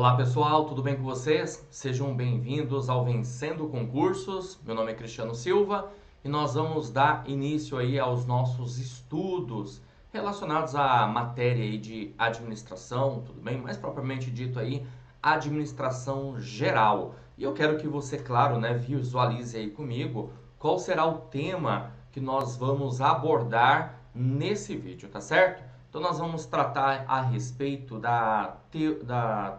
Olá pessoal, tudo bem com vocês? Sejam bem-vindos ao Vencendo Concursos. Meu nome é Cristiano Silva e nós vamos dar início aí aos nossos estudos relacionados à matéria aí de administração, tudo bem? Mais propriamente dito aí, administração geral. E eu quero que você, claro, né, visualize aí comigo qual será o tema que nós vamos abordar nesse vídeo, tá certo? Então, nós vamos tratar a respeito da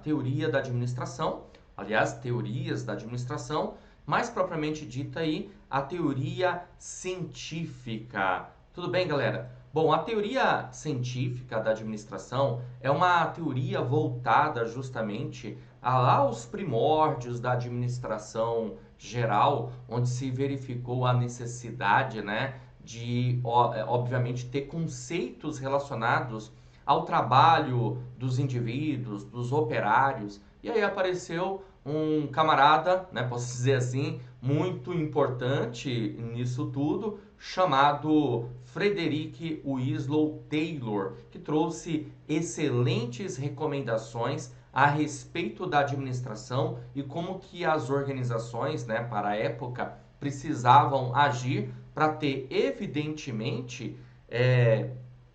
teoria da administração, aliás, teorias da administração, mais propriamente dita aí, a teoria científica. Tudo bem, galera? Bom, a teoria científica da administração é uma teoria voltada justamente aos primórdios da administração geral, onde se verificou a necessidade, né, de, obviamente, ter conceitos relacionados ao trabalho dos indivíduos, dos operários. E aí apareceu um camarada, né, posso dizer assim, muito importante nisso tudo, chamado Frederick Winslow Taylor, que trouxe excelentes recomendações a respeito da administração e como que as organizações, né, para a época, precisavam agir para ter, evidentemente,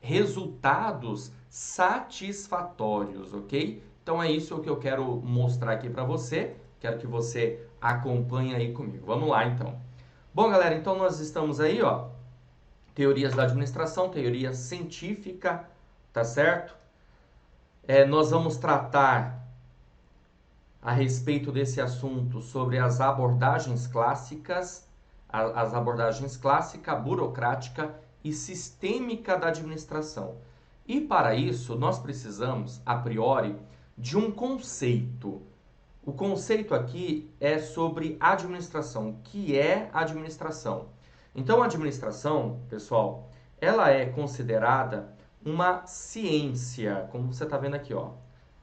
resultados satisfatórios, ok? Então é isso que eu quero mostrar aqui para você. Quero que você acompanhe aí comigo. Vamos lá, então. Bom, galera, então nós estamos aí, ó, teorias da administração, teoria científica, tá certo? Nós vamos tratar a respeito desse assunto sobre as abordagens clássicas, clássica, burocrática e sistêmica da administração. E para isso, nós precisamos, a priori, de um conceito. O conceito aqui é sobre administração. O que é administração? Então, a administração, pessoal, ela é considerada uma ciência, como você está vendo aqui, ó.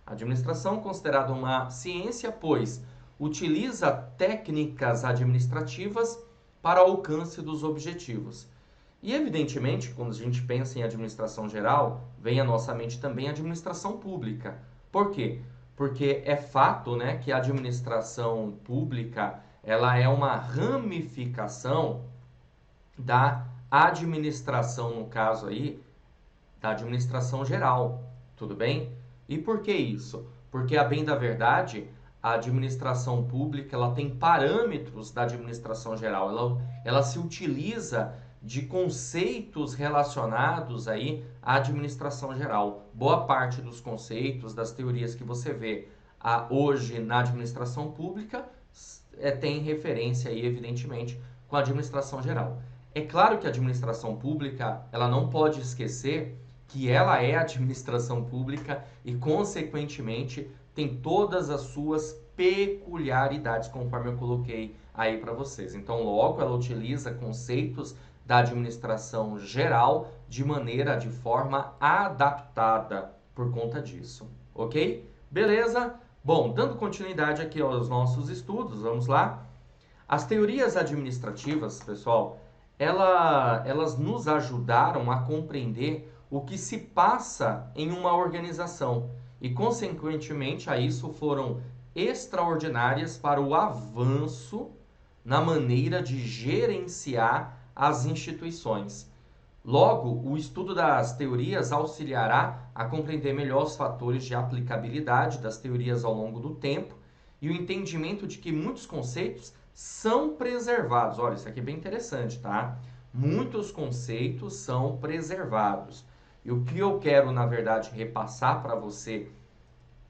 A administração é considerada uma ciência, pois utiliza técnicas administrativas para o alcance dos objetivos. E, evidentemente, quando a gente pensa em administração geral, vem à nossa mente também a administração pública. Por quê? Porque é fato, né, que a administração pública ela é uma ramificação da administração, no caso aí, da administração geral. Tudo bem? E por que isso? Porque, a bem da verdade, a administração pública ela tem parâmetros da administração geral, ela se utiliza de conceitos relacionados aí à administração geral. Boa parte dos conceitos, das teorias que você vê hoje na administração pública tem referência aí, evidentemente, com a administração geral. É claro que a administração pública ela não pode esquecer que ela é administração pública e, consequentemente, tem todas as suas peculiaridades, conforme eu coloquei aí para vocês. Então, logo, ela utiliza conceitos da administração geral de forma adaptada por conta disso, ok? Beleza? Bom, dando continuidade aqui aos nossos estudos, vamos lá. As teorias administrativas, pessoal, elas nos ajudaram a compreender o que se passa em uma organização e, consequentemente, a isso foram extraordinárias para o avanço na maneira de gerenciar as instituições. Logo, o estudo das teorias auxiliará a compreender melhor os fatores de aplicabilidade das teorias ao longo do tempo e o entendimento de que muitos conceitos são preservados. Olha, isso aqui é bem interessante, tá? Muitos conceitos são preservados. E o que eu quero, na verdade, repassar para você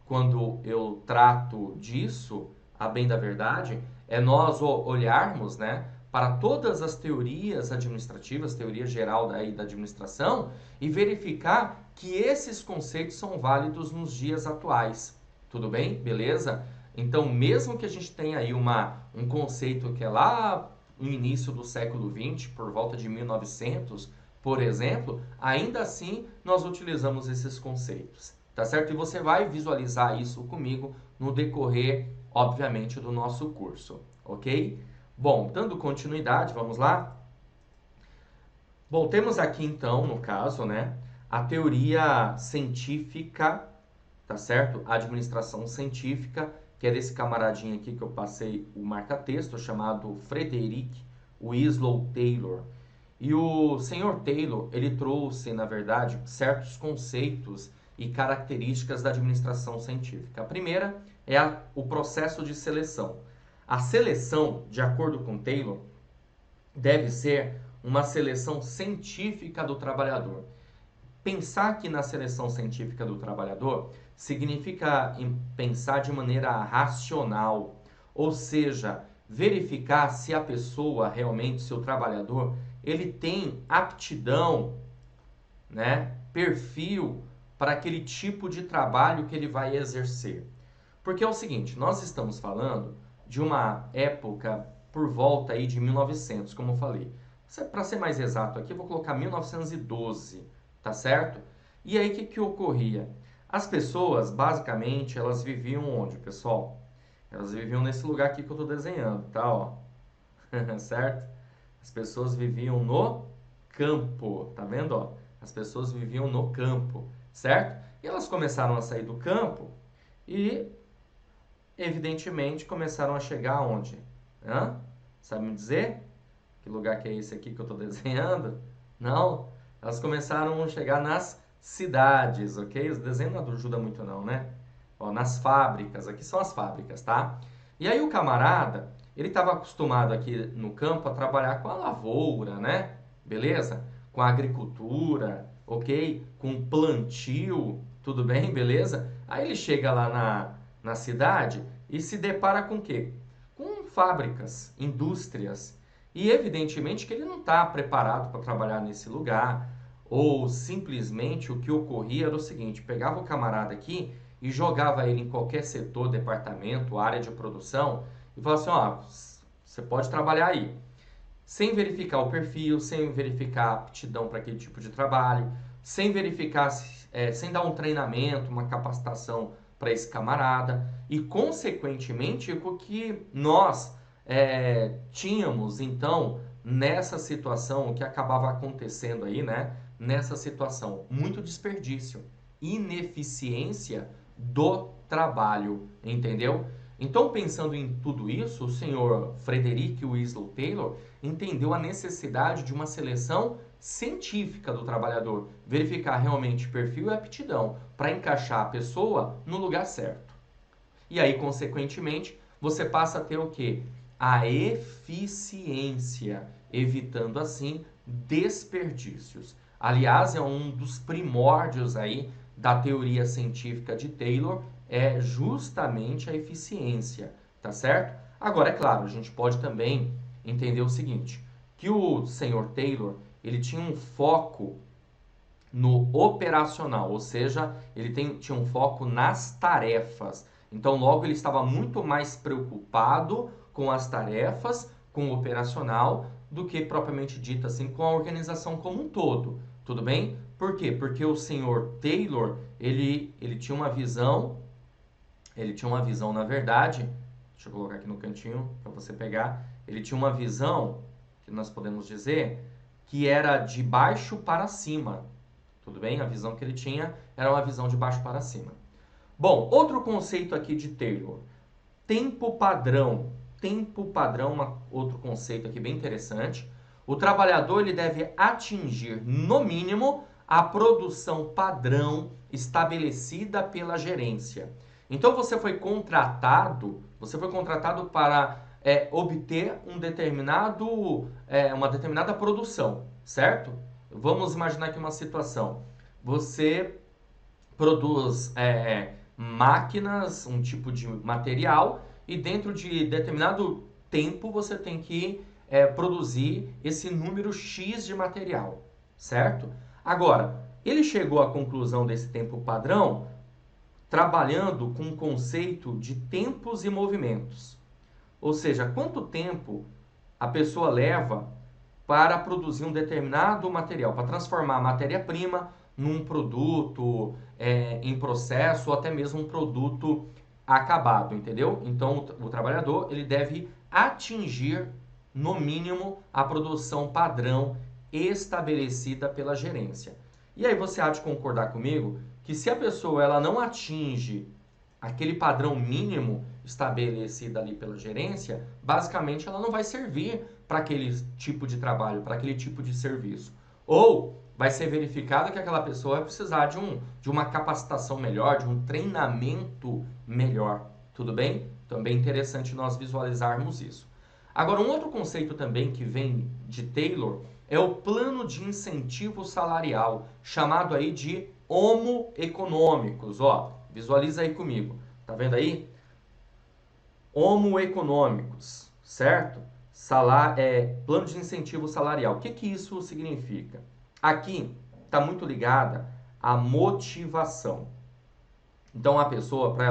quando eu trato disso, a bem da verdade, é nós olharmos, né, para todas as teorias administrativas, teoria geral da administração, e verificar que esses conceitos são válidos nos dias atuais. Tudo bem? Beleza? Então, mesmo que a gente tenha aí um conceito que é lá no início do século XX, por volta de 1900, por exemplo, ainda assim nós utilizamos esses conceitos, tá certo? E você vai visualizar isso comigo no decorrer, obviamente, do nosso curso, ok? Bom, dando continuidade, vamos lá? Bom, temos aqui então, no caso, né, a teoria científica tá certo? Administração científica, que é desse camaradinho aqui que eu passei o marca-texto, chamado Frederick Winslow Taylor. E o senhor Taylor, ele trouxe, na verdade, certos conceitos e características da administração científica. A primeira é o processo de seleção. A seleção, de acordo com Taylor, deve ser uma seleção científica do trabalhador. Pensar que na seleção científica do trabalhador significa pensar de maneira racional, ou seja, verificar se a pessoa realmente, se o trabalhador, ele tem aptidão, né, perfil para aquele tipo de trabalho que ele vai exercer. Porque é o seguinte, nós estamos falando de uma época por volta aí de 1900, como eu falei. Para ser mais exato aqui, eu vou colocar 1912, tá certo? E aí, o que ocorria? As pessoas, basicamente, elas viviam onde, pessoal? Elas viviam nesse lugar aqui que eu estou desenhando, tá? Ó. Certo? As pessoas viviam no campo, tá vendo? Ó? As pessoas viviam no campo, certo? E elas começaram a sair do campo e, evidentemente, começaram a chegar aonde? Hã? Sabe me dizer? Que lugar que é esse aqui que eu estou desenhando? Não? Elas começaram a chegar nas cidades, ok? O desenho não ajuda muito não, né? Ó, nas fábricas, aqui são as fábricas, tá? E aí o camarada, ele estava acostumado aqui no campo a trabalhar com a lavoura, né? Beleza? Com a agricultura, ok? Com plantio, tudo bem? Beleza? Aí ele chega lá na cidade e se depara com o quê? Com fábricas, indústrias. E evidentemente que ele não está preparado para trabalhar nesse lugar, ou simplesmente o que ocorria era o seguinte, pegava o camarada aqui e jogava ele em qualquer setor, departamento, área de produção, e falava assim, ó, você pode trabalhar aí, sem verificar o perfil, sem verificar a aptidão para aquele tipo de trabalho, sem verificar, sem dar um treinamento, uma capacitação para esse camarada, e consequentemente o que nós tínhamos então nessa situação, o que acabava acontecendo aí, né? Nessa situação, muito desperdício, ineficiência do trabalho, entendeu? Então, pensando em tudo isso, o senhor Frederick Winslow Taylor entendeu a necessidade de uma seleção científica do trabalhador, verificar realmente perfil e aptidão para encaixar a pessoa no lugar certo. E aí, consequentemente, você passa a ter o quê? A eficiência, evitando assim desperdícios. Aliás, é um dos primórdios aí da teoria científica de Taylor, é justamente a eficiência, tá certo? Agora, é claro, a gente pode também entender o seguinte, que o senhor Taylor, ele tinha um foco no operacional, ou seja, ele tinha um foco nas tarefas. Então, logo, ele estava muito mais preocupado com as tarefas, com o operacional, do que propriamente dito assim, com a organização como um todo. Tudo bem? Por quê? Porque o senhor Taylor, ele tinha uma visão, na verdade, deixa eu colocar aqui no cantinho para você pegar, ele tinha uma visão, que nós podemos dizer, que era de baixo para cima. Tudo bem? A visão que ele tinha era uma visão de baixo para cima. Bom, outro conceito aqui de Taylor. Tempo padrão. Tempo padrão, outro conceito aqui bem interessante. O trabalhador ele deve atingir, no mínimo, a produção padrão estabelecida pela gerência. Então você foi contratado para obter uma determinada produção, certo? Vamos imaginar aqui uma situação. Você produz máquinas, um tipo de material, e dentro de determinado tempo você tem que produzir esse número X de material, certo? Agora, ele chegou à conclusão desse tempo padrão trabalhando com o conceito de tempos e movimentos. Ou seja, quanto tempo a pessoa leva para produzir um determinado material, para transformar a matéria-prima num produto em processo ou até mesmo um produto acabado, entendeu? Então, o trabalhador ele deve atingir, no mínimo, a produção padrão estabelecida pela gerência. E aí você há de concordar comigo que se a pessoa ela não atinge aquele padrão mínimo estabelecido ali pela gerência, basicamente ela não vai servir para aquele tipo de trabalho, para aquele tipo de serviço. Ou vai ser verificado que aquela pessoa vai precisar de uma capacitação melhor, de um treinamento melhor. Tudo bem? Também é interessante nós visualizarmos isso. Agora, um outro conceito também que vem de Taylor é o plano de incentivo salarial, chamado aí de homo econômicos. Ó, visualiza aí comigo. Tá vendo aí? Homo econômicos, certo? Plano de incentivo salarial. O que que isso significa? Aqui está muito ligada à motivação. Então, a pessoa, para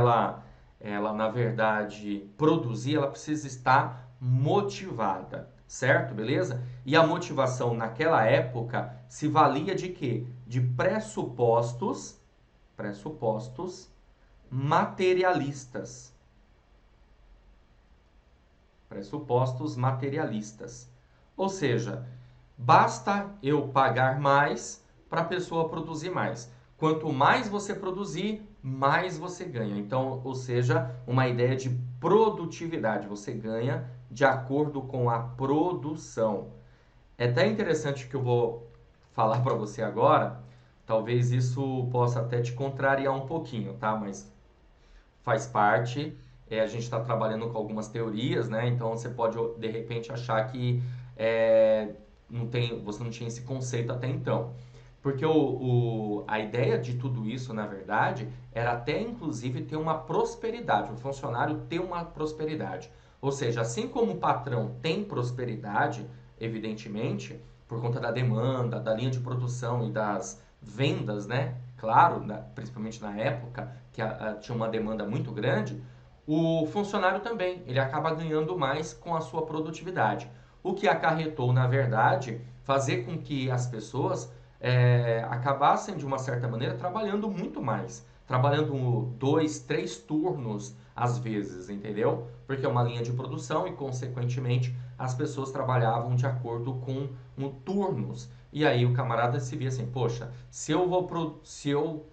ela, na verdade, produzir, ela precisa estar motivada, certo? Beleza? E a motivação naquela época se valia de quê? De pressupostos materialistas. Pressupostos materialistas. Ou seja, basta eu pagar mais para a pessoa produzir mais. Quanto mais você produzir, mais você ganha. Então, ou seja, uma ideia de produtividade. Você ganha de acordo com a produção. É até interessante que eu vou falar para você agora. Talvez isso possa até te contrariar um pouquinho, tá? Mas faz parte. A gente está trabalhando com algumas teorias, né? Então você pode de repente achar que você não tinha esse conceito até então. Porque a ideia de tudo isso, na verdade, era até inclusive ter uma prosperidade, o funcionário ter uma prosperidade. Ou seja, assim como o patrão tem prosperidade, evidentemente, por conta da demanda, da linha de produção e das vendas, né? Claro, principalmente na época, que tinha uma demanda muito grande, o funcionário também, ele acaba ganhando mais com a sua produtividade. O que acarretou, na verdade, fazer com que as pessoas acabassem, de uma certa maneira, trabalhando muito mais. Trabalhando 2, 3 turnos às vezes, entendeu? Porque é uma linha de produção e, consequentemente, as pessoas trabalhavam de acordo com turnos. E aí o camarada se via assim, poxa, se eu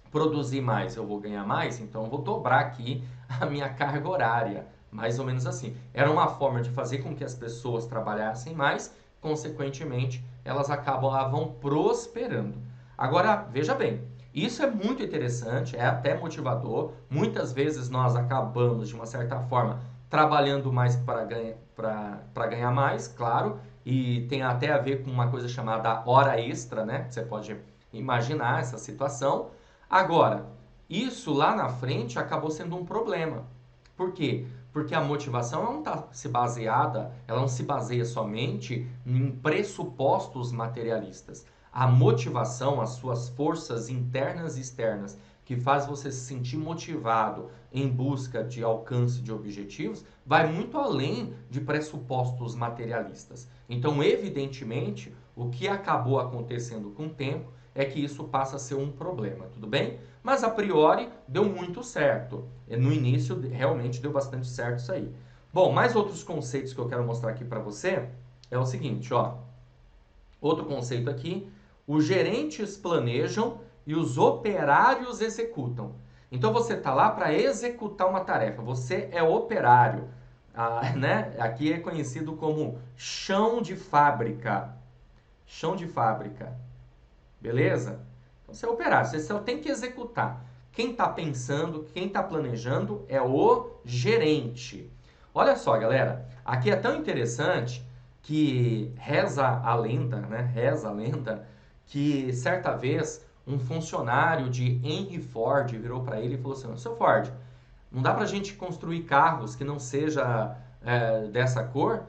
produzir mais, eu vou ganhar mais, então eu vou dobrar aqui a minha carga horária. Mais ou menos assim. Era uma forma de fazer com que as pessoas trabalhassem mais, consequentemente, elas acabavam prosperando. Agora, veja bem, isso é muito interessante, é até motivador. Muitas vezes nós acabamos, de uma certa forma, trabalhando mais para ganhar mais, claro, e tem até a ver com uma coisa chamada hora extra, né? Você pode imaginar essa situação. Agora, isso lá na frente acabou sendo um problema. Por quê? Porque a motivação ela não se baseia somente em pressupostos materialistas. A motivação, as suas forças internas e externas, que faz você se sentir motivado em busca de alcance de objetivos, vai muito além de pressupostos materialistas. Então, evidentemente, o que acabou acontecendo com o tempo é que isso passa a ser um problema, tudo bem? Mas a priori deu muito certo. No início realmente deu bastante certo isso aí. Bom, mais outros conceitos que eu quero mostrar aqui para você é o seguinte, ó. Outro conceito aqui, os gerentes planejam e os operários executam. Então você está lá para executar uma tarefa, você é operário, né? Aqui é conhecido como chão de fábrica. Chão de fábrica. Beleza? Então você é operário, você só tem que executar. Quem está pensando, quem está planejando é o gerente. Olha só, galera, aqui é tão interessante que reza a lenda, né? Reza a lenda que certa vez um funcionário de Henry Ford virou para ele e falou assim: Seu Ford, não dá para a gente construir carros que não seja dessa cor?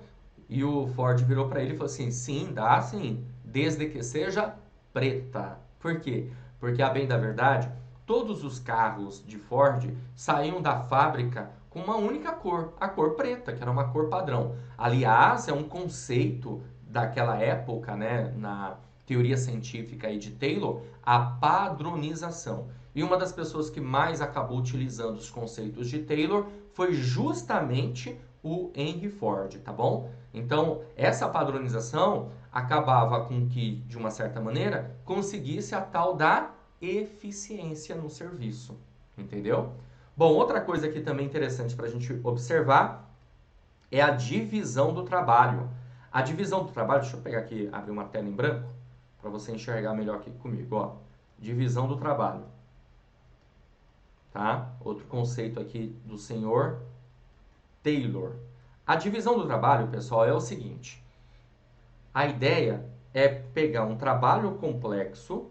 E o Ford virou para ele e falou assim: Sim, dá sim, desde que seja preta. Por quê? Porque, a bem da verdade, todos os carros de Ford saíam da fábrica com uma única cor, a cor preta, que era uma cor padrão. Aliás, é um conceito daquela época, né, na teoria científica aí de Taylor, a padronização. E uma das pessoas que mais acabou utilizando os conceitos de Taylor foi justamente o Henry Ford, tá bom? Então, essa padronização acabava com que, de uma certa maneira, conseguisse a tal da eficiência no serviço, entendeu? Bom, outra coisa aqui também interessante para a gente observar é a divisão do trabalho. A divisão do trabalho, deixa eu pegar aqui, abrir uma tela em branco, para você enxergar melhor aqui comigo, ó. Divisão do trabalho, tá? Outro conceito aqui do senhor Taylor. A divisão do trabalho, pessoal, é o seguinte. A ideia é pegar um trabalho complexo,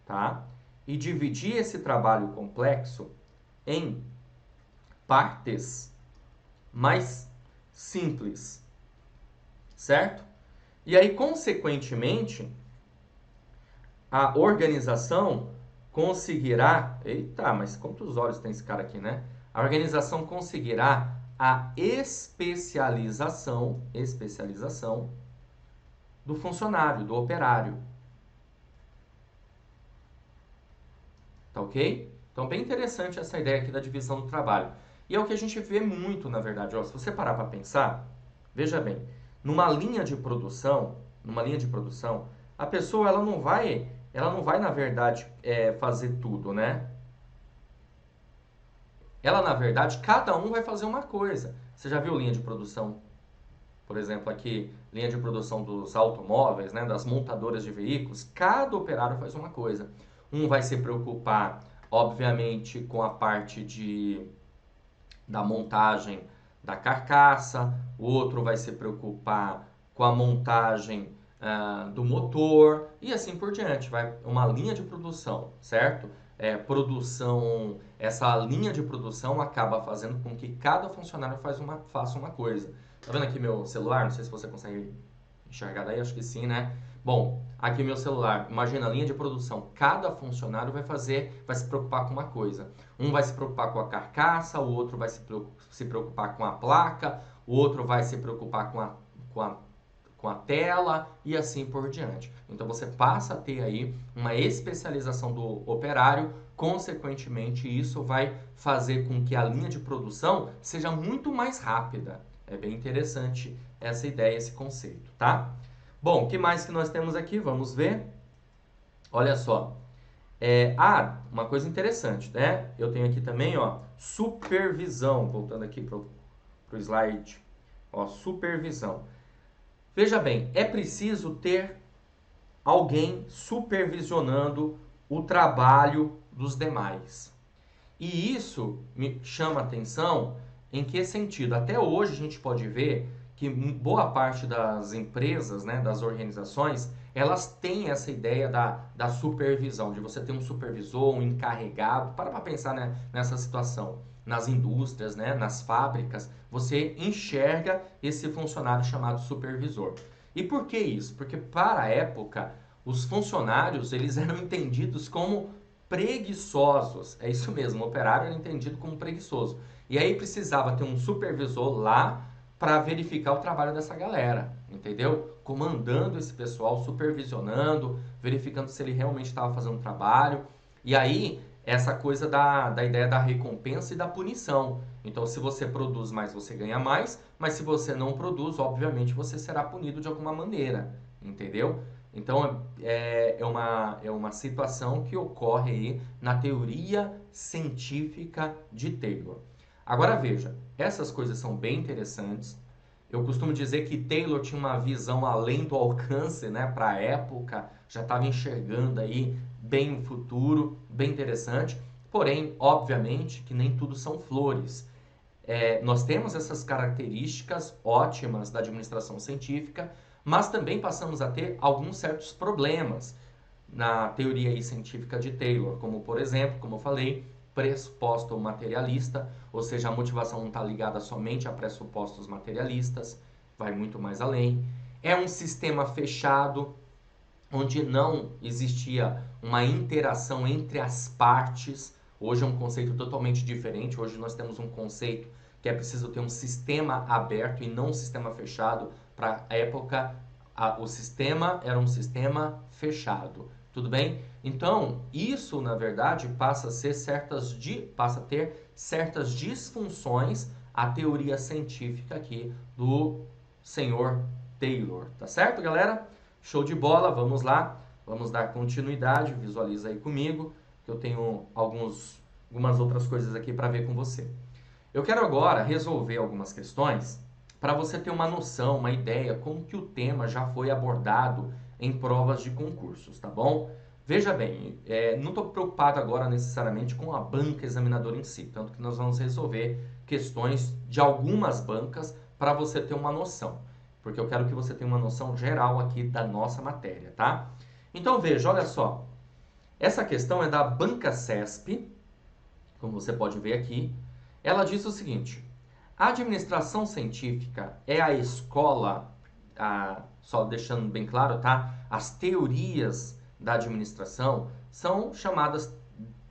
tá? E dividir esse trabalho complexo em partes mais simples, certo? E aí, consequentemente, a organização conseguirá... Eita, mas quantos olhos tem esse cara aqui, né? A organização conseguirá a especialização do funcionário, do operário. Tá ok? Então, bem interessante essa ideia aqui da divisão do trabalho. E é o que a gente vê muito, na verdade. Ó, se você parar para pensar, veja bem, numa linha de produção, a pessoa ela não vai, na verdade, fazer tudo, né? Ela, na verdade, cada um vai fazer uma coisa. Você já viu linha de produção? Por exemplo, aqui, linha de produção dos automóveis, né, das montadoras de veículos, cada operário faz uma coisa. Um vai se preocupar, obviamente, com a parte da montagem da carcaça, o outro vai se preocupar com a montagem do motor e assim por diante. Vai uma linha de produção, certo? Essa linha de produção acaba fazendo com que cada funcionário faça uma coisa. Tá vendo aqui meu celular? Não sei se você consegue enxergar daí, acho que sim, né? Bom, aqui meu celular, imagina a linha de produção, cada funcionário vai se preocupar com uma coisa. Um vai se preocupar com a carcaça, o outro vai se preocupar com a placa, o outro vai se preocupar com a tela e assim por diante. Então você passa a ter aí uma especialização do operário, consequentemente isso vai fazer com que a linha de produção seja muito mais rápida. É bem interessante essa ideia, esse conceito, tá? Bom, o que mais que nós temos aqui? Vamos ver. Olha só. Uma coisa interessante, né? Eu tenho aqui também, ó, supervisão. Voltando aqui pro slide. Ó, supervisão. Veja bem, é preciso ter alguém supervisionando o trabalho dos demais. E isso me chama a atenção em que sentido? Até hoje a gente pode ver que boa parte das empresas, né, das organizações, elas têm essa ideia da supervisão, de você ter um supervisor, um encarregado. Para pensar, né, nessa situação. Nas indústrias, né, nas fábricas, você enxerga esse funcionário chamado supervisor. E por que isso? Porque para a época, os funcionários eles eram entendidos como preguiçosos. É isso mesmo, o operário era entendido como preguiçoso. E aí precisava ter um supervisor lá para verificar o trabalho dessa galera, entendeu? Comandando esse pessoal, supervisionando, verificando se ele realmente estava fazendo o trabalho. E aí, essa coisa da ideia da recompensa e da punição. Então, se você produz mais, você ganha mais, mas se você não produz, obviamente, você será punido de alguma maneira, entendeu? Então, é uma situação que ocorre aí na teoria científica de Taylor. Agora veja, essas coisas são bem interessantes. Eu costumo dizer que Taylor tinha uma visão além do alcance, né, para a época, já estava enxergando aí bem o futuro, bem interessante. Porém, obviamente, que nem tudo são flores. Nós temos essas características ótimas da administração científica, mas também passamos a ter alguns certos problemas na teoria aí científica de Taylor, como por exemplo, como eu falei, pressuposto materialista, ou seja, a motivação não está ligada somente a pressupostos materialistas, vai muito mais além. É um sistema fechado, onde não existia uma interação entre as partes. Hoje é um conceito totalmente diferente. Hoje nós temos um conceito que é preciso ter um sistema aberto e não um sistema fechado. Para a época, o sistema era um sistema fechado. Tudo bem? Então, isso, na verdade, passa a ter certas disfunções a teoria científica aqui do senhor Taylor. Tá certo, galera? Show de bola, vamos lá. Vamos dar continuidade, visualiza aí comigo, que eu tenho algumas outras coisas aqui para ver com você. Eu quero agora resolver algumas questões para você ter uma noção, uma ideia, como que o tema já foi abordado em provas de concursos, tá bom? Veja bem, não estou preocupado agora necessariamente com a banca examinadora em si, tanto que nós vamos resolver questões de algumas bancas para você ter uma noção, porque eu quero que você tenha uma noção geral aqui da nossa matéria, tá? Então veja, olha só, essa questão é da Banca CESP, como você pode ver aqui. Ela diz o seguinte: a administração científica é a escola, só deixando bem claro, tá? As teorias da administração são chamadas,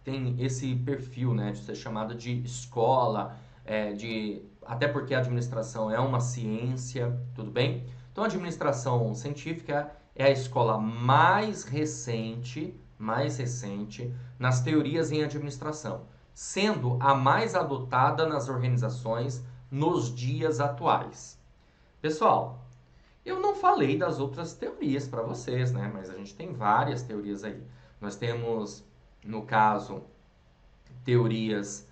tem esse perfil, né, de ser chamada de escola, até porque a administração é uma ciência, tudo bem? Então, a administração científica é a escola mais recente nas teorias em administração, sendo a mais adotada nas organizações nos dias atuais. Pessoal, eu não falei das outras teorias para vocês, né? Mas a gente tem várias teorias aí. Nós temos, no caso, teorias,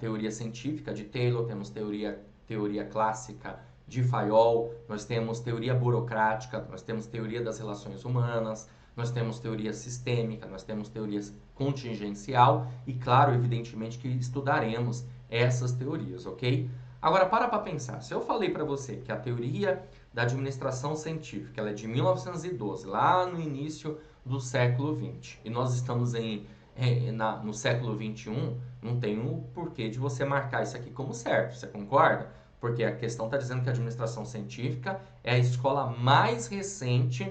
teoria científica de Taylor, temos teoria clássica de Fayol, nós temos teoria burocrática, nós temos teoria das relações humanas, nós temos teoria sistêmica, nós temos teoria contingencial e, claro, evidentemente que estudaremos essas teorias, ok? Agora, para pensar. Se eu falei para você que a teoria da administração científica ela é de 1912, lá no início do século XX, e nós estamos no século XXI, não tem um porquê de você marcar isso aqui como certo, você concorda? Porque a questão está dizendo que a administração científica é a escola mais recente,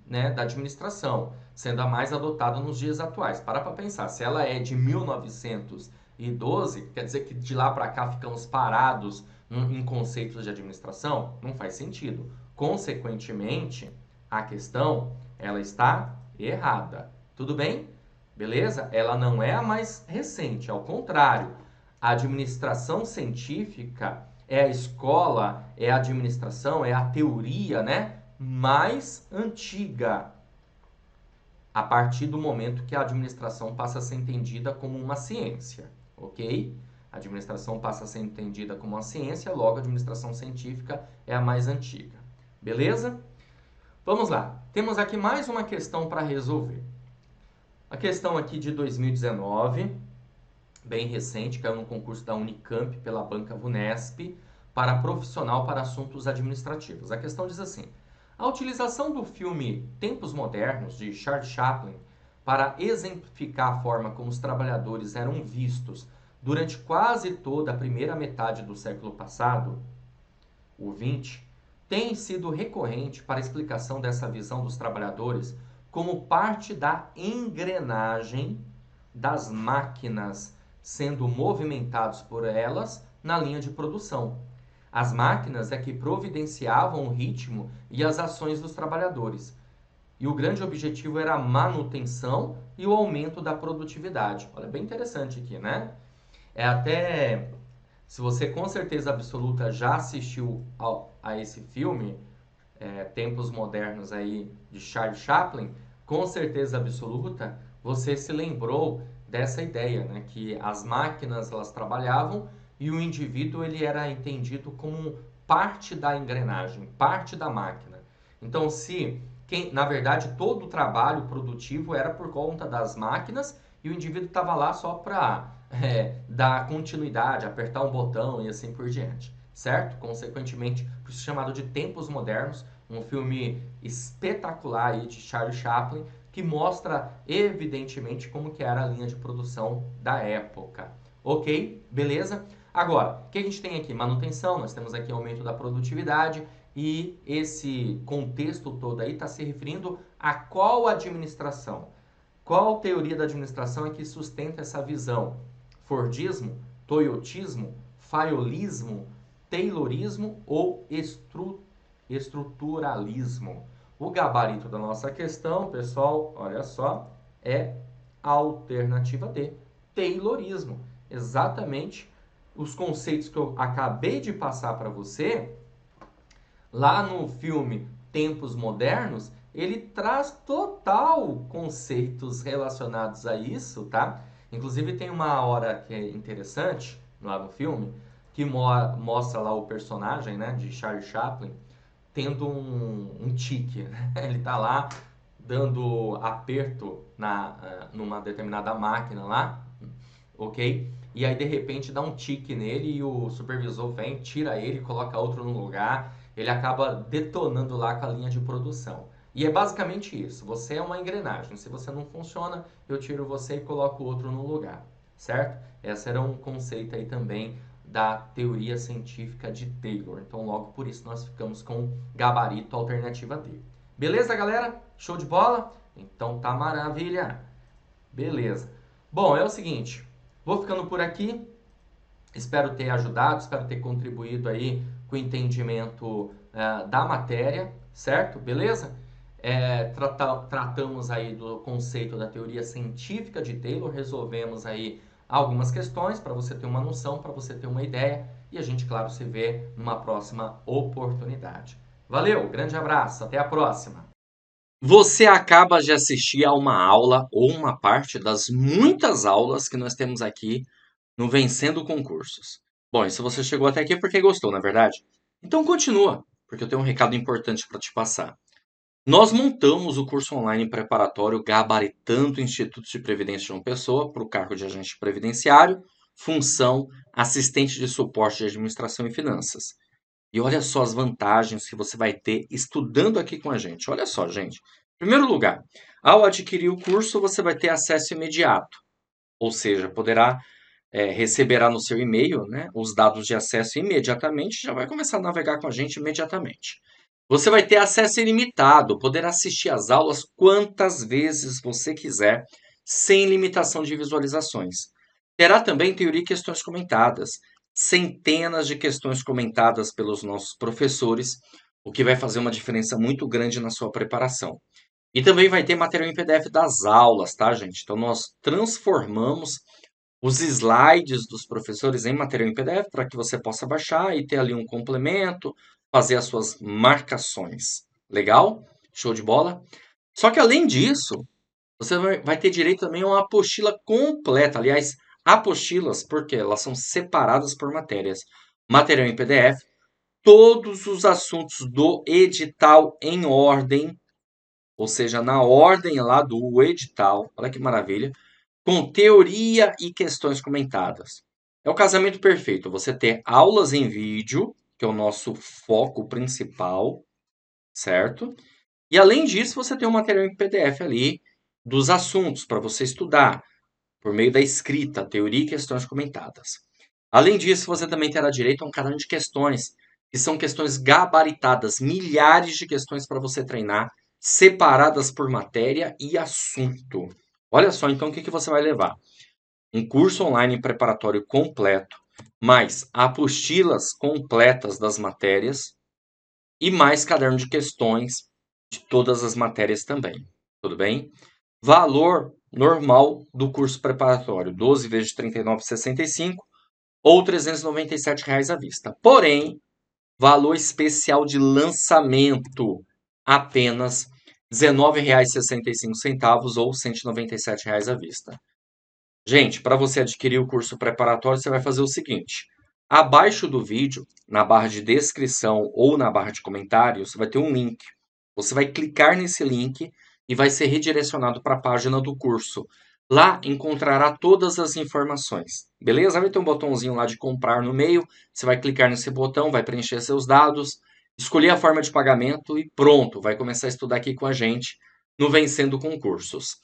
né, da administração, sendo a mais adotada nos dias atuais. Para pensar, se ela é de 1912, quer dizer que de lá para cá ficamos parados em conceitos de administração? Não faz sentido. Consequentemente, a questão ela está errada. Tudo bem? Beleza? Ela não é a mais recente, ao contrário. A administração científica é a escola, é a administração, é a teoria, né, mais antiga, a partir do momento que a administração passa a ser entendida como uma ciência, ok? A administração passa a ser entendida como uma ciência, logo a administração científica é a mais antiga. Beleza? Vamos lá. Temos aqui mais uma questão para resolver. A questão aqui de 2019, bem recente, caiu no concurso da Unicamp pela banca VUNESP, para profissional para assuntos administrativos. A questão diz assim: a utilização do filme Tempos Modernos, de Charles Chaplin, para exemplificar a forma como os trabalhadores eram vistos durante quase toda a primeira metade do século passado, o 20, tem sido recorrente para a explicação dessa visão dos trabalhadores como parte da engrenagem das máquinas sendo movimentados por elas na linha de produção. As máquinas é que providenciavam o ritmo e as ações dos trabalhadores. E o grande objetivo era a manutenção e o aumento da produtividade. Olha, bem interessante aqui, né? Se você com certeza absoluta já assistiu a esse filme, Tempos Modernos aí, de Charles Chaplin, com certeza absoluta, você se lembrou dessa ideia, né? Que as máquinas, elas trabalhavam e o indivíduo ele era entendido como parte da engrenagem, parte da máquina. Então, na verdade, todo o trabalho produtivo era por conta das máquinas e o indivíduo estava lá só para dar continuidade, apertar um botão e assim por diante, certo? Consequentemente, por isso chamado de Tempos Modernos, um filme espetacular aí de Charles Chaplin, que mostra evidentemente como que era a linha de produção da época. Ok? Beleza? Agora, o que a gente tem aqui? Manutenção, nós temos aqui aumento da produtividade e esse contexto todo aí está se referindo a qual administração? Qual teoria da administração é que sustenta essa visão? Fordismo, toyotismo, fayolismo, taylorismo ou estruturalismo? O gabarito da nossa questão, pessoal, olha só, é a alternativa D, taylorismo. Exatamente os conceitos que eu acabei de passar para você Lá no filme Tempos Modernos, ele traz total conceitos relacionados a isso, tá? Inclusive tem uma hora que é interessante lá no filme, que mostra lá o personagem, né, de Charlie Chaplin, tendo um tique, né? Ele tá lá dando aperto numa determinada máquina lá, ok? E aí de repente dá um tique nele e o supervisor vem, tira ele, coloca outro no lugar, ele acaba detonando lá com a linha de produção. E é basicamente isso, você é uma engrenagem, se você não funciona, eu tiro você e coloco outro no lugar, certo? Esse era um conceito aí também da teoria científica de Taylor. Então, logo por isso, nós ficamos com gabarito alternativa D. Beleza, galera? Show de bola? Então tá maravilha. Beleza. Bom, é o seguinte, vou ficando por aqui. Espero ter ajudado, espero ter contribuído aí com o entendimento da matéria, certo? Beleza? Tratamos aí do conceito da teoria científica de Taylor, resolvemos aí algumas questões para você ter uma noção, para você ter uma ideia e a gente, claro, se vê numa próxima oportunidade. Valeu, grande abraço, até a próxima! Você acaba de assistir a uma aula ou uma parte das muitas aulas que nós temos aqui no Vencendo Concursos. Bom, e se você chegou até aqui é porque gostou, na é verdade? Então continua, porque eu tenho um recado importante para te passar. Nós montamos o curso online preparatório gabaritando o Instituto de Previdência de uma Pessoa para o cargo de agente previdenciário, função assistente de suporte de administração e finanças. E olha só as vantagens que você vai ter estudando aqui com a gente. Olha só, gente. Em primeiro lugar, ao adquirir o curso, você vai ter acesso imediato, ou seja, receberá no seu e-mail, né, os dados de acesso imediatamente, já vai começar a navegar com a gente imediatamente. Você vai ter acesso ilimitado, poderá assistir às aulas quantas vezes você quiser, sem limitação de visualizações. Terá também teoria e questões comentadas, centenas de questões comentadas pelos nossos professores, o que vai fazer uma diferença muito grande na sua preparação. E também vai ter material em PDF das aulas, tá, gente? Então nós transformamos os slides dos professores em material em PDF para que você possa baixar e ter ali um complemento, fazer as suas marcações. Legal? Show de bola? Só que além disso, você vai ter direito também a uma apostila completa. Aliás, apostilas, porque elas são separadas por matérias. Material em PDF, todos os assuntos do edital em ordem, ou seja, na ordem lá do edital. Olha que maravilha, com teoria e questões comentadas. É o casamento perfeito. Você ter aulas em vídeo, que é o nosso foco principal, certo? E além disso, você tem um material em PDF ali dos assuntos para você estudar por meio da escrita, teoria e questões comentadas. Além disso, você também terá direito a um caderno de questões, que são questões gabaritadas, milhares de questões para você treinar, separadas por matéria e assunto. Olha só, então, o que você vai levar? Um curso online preparatório completo, mais apostilas completas das matérias e mais caderno de questões de todas as matérias também. Tudo bem? Valor normal do curso preparatório, 12 vezes de R$ 39,65 ou R$ 397 à vista. Porém, valor especial de lançamento, apenas R$ 19,65 ou R$ 197 à vista. Gente, para você adquirir o curso preparatório, você vai fazer o seguinte: abaixo do vídeo, na barra de descrição ou na barra de comentários, vai ter um link. Você vai clicar nesse link e vai ser redirecionado para a página do curso. Lá encontrará todas as informações, beleza? Vai ter um botãozinho lá de comprar no meio. Você vai clicar nesse botão, vai preencher seus dados, escolher a forma de pagamento e pronto, vai começar a estudar aqui com a gente no Vencendo Concursos.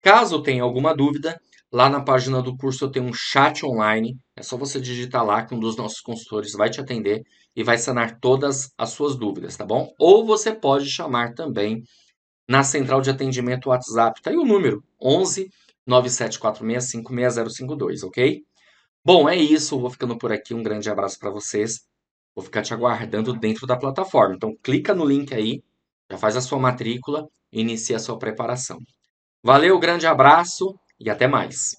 Caso tenha alguma dúvida, lá na página do curso eu tenho um chat online. É só você digitar lá que um dos nossos consultores vai te atender e vai sanar todas as suas dúvidas, tá bom? Ou você pode chamar também na central de atendimento WhatsApp. Tá aí o número 11 97465 6052, ok? Bom, é isso. Vou ficando por aqui. Um grande abraço para vocês. Vou ficar te aguardando dentro da plataforma. Então, clica no link aí, já faz a sua matrícula e inicia a sua preparação. Valeu, grande abraço e até mais.